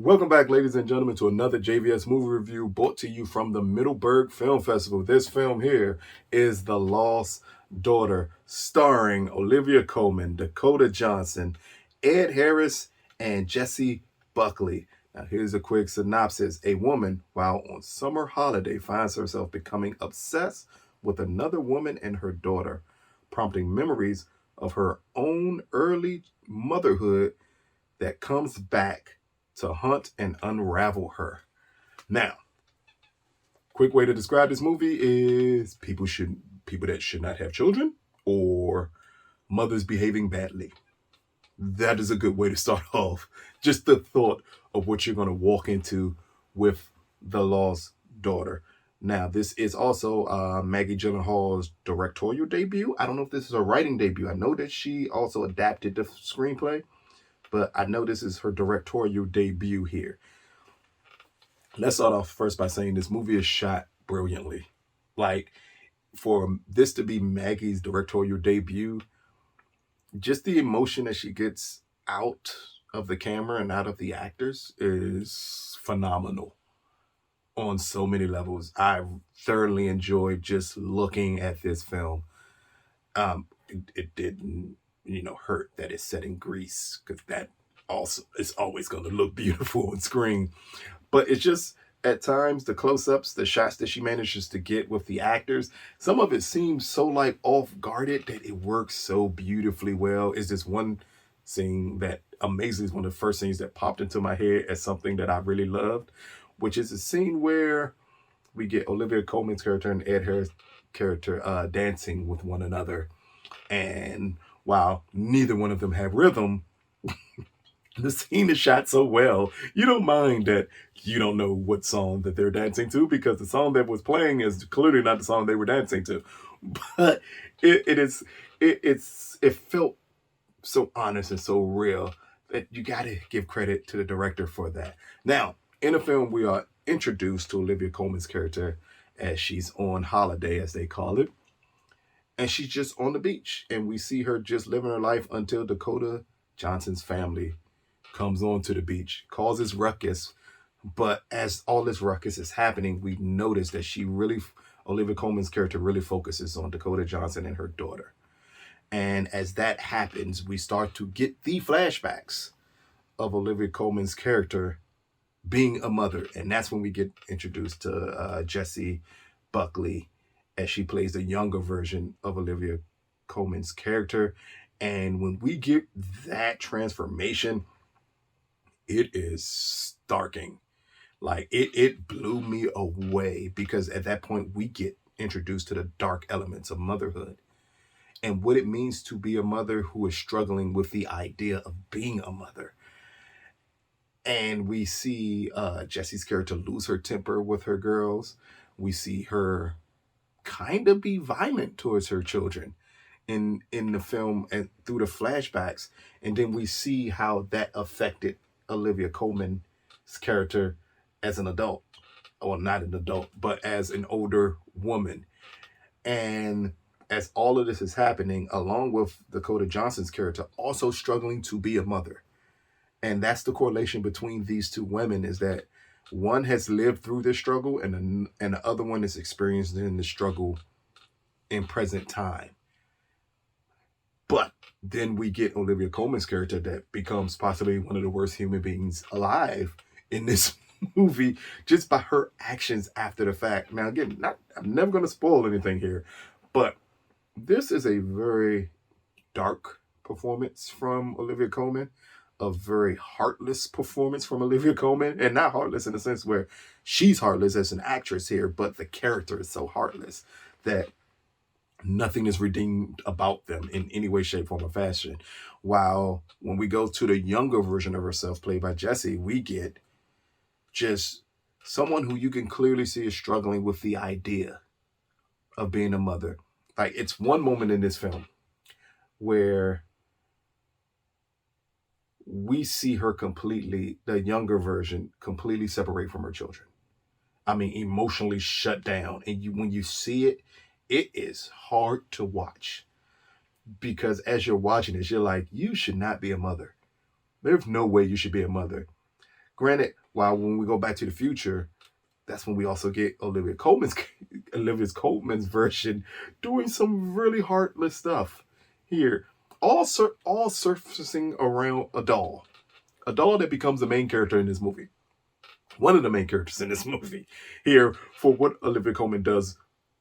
Welcome back, ladies and gentlemen, to another JVS movie review brought to you from the Middleburg Film Festival. This film here is The Lost Daughter, starring Olivia Colman, Dakota Johnson, Ed Harris, and Jessie Buckley. Now, here's a quick synopsis. A woman, while on summer holiday, finds herself becoming obsessed with another woman and her daughter, prompting memories of her own early motherhood that comes back to hunt and unravel her. Now, quick way to describe this movie is people that should not have children or mothers behaving badly. That is a good way to start off. Just the thought of what you're going to walk into with The Lost Daughter. Now, this is also Maggie Gyllenhaal's directorial debut. I don't know if this is her writing debut. I know that she also adapted the screenplay, but I know this is her directorial debut here. Let's start off first by saying this movie is shot brilliantly. Like, for this to be Maggie's directorial debut, just the emotion that she gets out of the camera and out of the actors is phenomenal on so many levels. I thoroughly enjoyed just looking at this film. It didn't hurt that it's set in Greece, because that also is always going to look beautiful on screen. But it's just, at times, the close-ups, the shots that she manages to get with the actors, some of it seems so like off-guarded that it works so beautifully well. It's this one scene that amazingly is one of the first scenes that popped into my head as something that I really loved, which is a scene where we get Olivia Colman's character and Ed Harris' character dancing with one another. And while neither one of them have rhythm, the scene is shot so well, you don't mind that you don't know what song that they're dancing to, because the song that was playing is clearly not the song they were dancing to. But it felt so honest and so real that you got to give credit to the director for that. Now, in the film, we are introduced to Olivia Colman's character as she's on holiday, as they call it. And she's just on the beach, and we see her just living her life until Dakota Johnson's family comes onto the beach, causes ruckus. But as all this ruckus is happening, we notice that Olivia Colman's character really focuses on Dakota Johnson and her daughter. And as that happens, we start to get the flashbacks of Olivia Colman's character being a mother. And that's when we get introduced to Jessie Buckley, as she plays the younger version of Olivia Colman's character. And when we get that transformation, it is starking. Like, it blew me away, because at that point we get introduced to the dark elements of motherhood and what it means to be a mother who is struggling with the idea of being a mother. And we see Jessie's character lose her temper with her girls. We see her kind of be violent towards her children in the film and through the flashbacks. And then we see how that affected Olivia Colman's character as an adult, or not an adult, but as an older woman. And as all of this is happening, along with Dakota Johnson's character also struggling to be a mother. And that's the correlation between these two women, is that one has lived through this struggle and the other one is experiencing the struggle in present time. But then we get Olivia Colman's character that becomes possibly one of the worst human beings alive in this movie, just by her actions after the fact. Now, again, I'm never going to spoil anything here, but this is a very dark performance from Olivia Colman, a very heartless performance from Olivia Colman, and not heartless in the sense where she's heartless as an actress here, but the character is so heartless that nothing is redeemed about them in any way, shape, form, or fashion. While when we go to the younger version of herself, played by Jessie, we get just someone who you can clearly see is struggling with the idea of being a mother. Like, it's one moment in this film where we see her completely, the younger version, completely separate from her children. I mean, emotionally shut down. And when you see it, it is hard to watch, because as you're watching this, you're like, you should not be a mother. There's no way you should be a mother. Granted, while when we go back to the future, that's when we also get Olivia Colman's version doing some really heartless stuff here. All surfacing around a doll that becomes the main character in this movie. One of the main characters in this movie here for what Olivia Colman does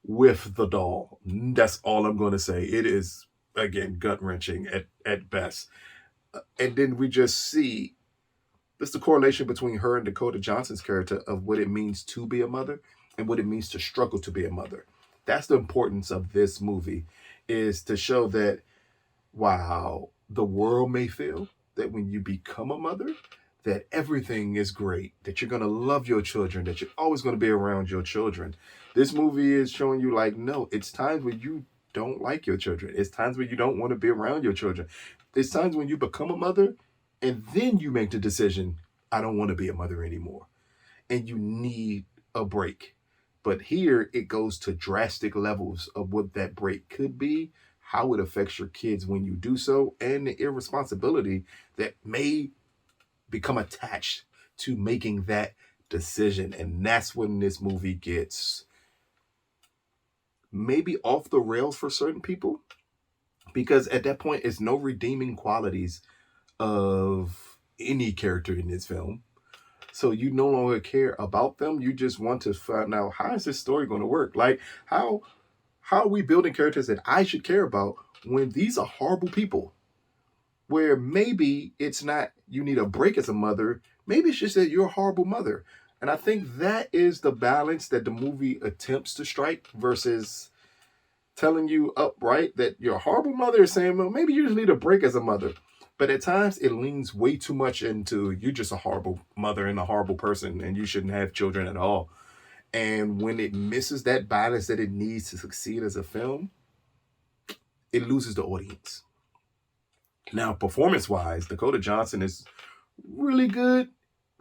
with the doll. That's all I'm going to say. It is, again, gut wrenching at best. And then we just see this the correlation between her and Dakota Johnson's character of what it means to be a mother and what it means to struggle to be a mother. That's the importance of this movie, is to show that while the world may feel that when you become a mother, that everything is great, that you're going to love your children, that you're always going to be around your children. This movie is showing you like, no, it's times when you don't like your children. It's times when you don't want to be around your children. It's times when you become a mother and then you make the decision, I don't want to be a mother anymore. And you need a break. But here it goes to drastic levels of what that break could be, how it affects your kids when you do so, and the irresponsibility that may become attached to making that decision. And that's when this movie gets maybe off the rails for certain people, because at that point it's no redeeming qualities of any character in this film. So you no longer care about them. You just want to find out, how is this story going to work? Like, how are we building characters that I should care about when these are horrible people? Where maybe it's not you need a break as a mother, maybe it's just that you're a horrible mother. And I think that is the balance that the movie attempts to strike, versus telling you upright that you're a horrible mother, saying, well, maybe you just need a break as a mother. But at times it leans way too much into you're just a horrible mother and a horrible person and you shouldn't have children at all. And when it misses that balance that it needs to succeed as a film, it loses the audience. Now, performance-wise, Dakota Johnson is really good,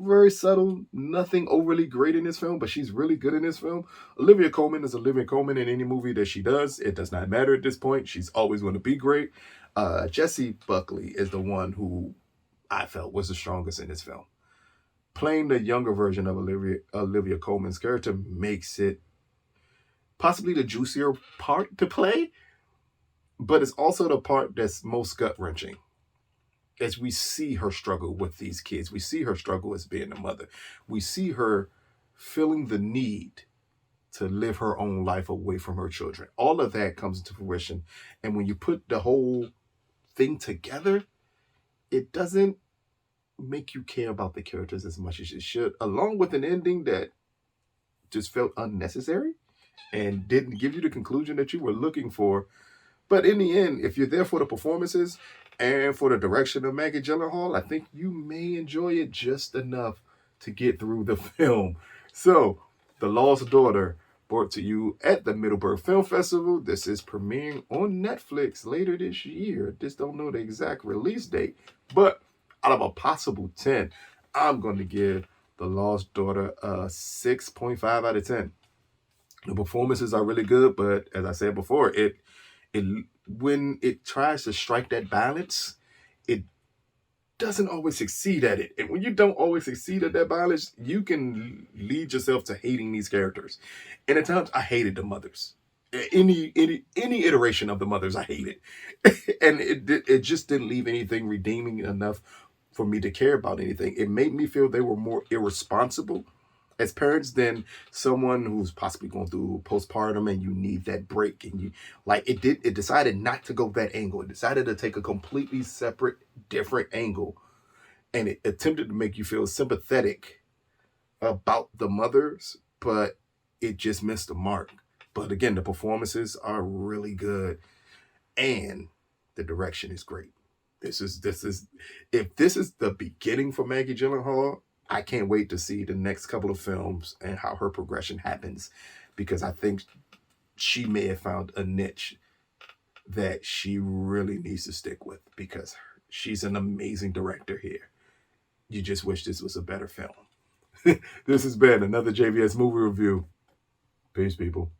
very subtle, nothing overly great in this film, but she's really good in this film. Olivia Colman is Olivia Colman in any movie that she does. It does not matter at this point. She's always going to be great. Jessie Buckley is the one who I felt was the strongest in this film. Playing the younger version of Olivia Colman's character makes it possibly the juicier part to play, but it's also the part that's most gut-wrenching. As we see her struggle with these kids, we see her struggle as being a mother. We see her feeling the need to live her own life away from her children. All of that comes into fruition. And when you put the whole thing together, it doesn't make you care about the characters as much as it should, along with an ending that just felt unnecessary and didn't give you the conclusion that you were looking for. But in the end, if you're there for the performances and for the direction of Maggie Gyllenhaal, I think you may enjoy it just enough to get through the film. So, The Lost Daughter, brought to you at the Middleburg Film Festival. This is premiering on Netflix later this year. Just don't know the exact release date. But out of a possible 10, I'm going to give The Lost Daughter a 6.5 out of 10. The performances are really good, but as I said before, it when it tries to strike that balance, it doesn't always succeed at it. And when you don't always succeed at that balance, you can lead yourself to hating these characters. And at times, I hated the mothers. Any iteration of the mothers, I hated. And it just didn't leave anything redeeming enough for me to care about anything. It made me feel they were more irresponsible as parents than someone who's possibly going through postpartum and you need that break. And it decided not to go that angle. It decided to take a completely separate, different angle. And it attempted to make you feel sympathetic about the mothers, but it just missed the mark. But again, the performances are really good and the direction is great. If this is the beginning for Maggie Gyllenhaal, I can't wait to see the next couple of films and how her progression happens, because I think she may have found a niche that she really needs to stick with, because she's an amazing director here. You just wish this was a better film. This has been another JVS movie review. Peace, people.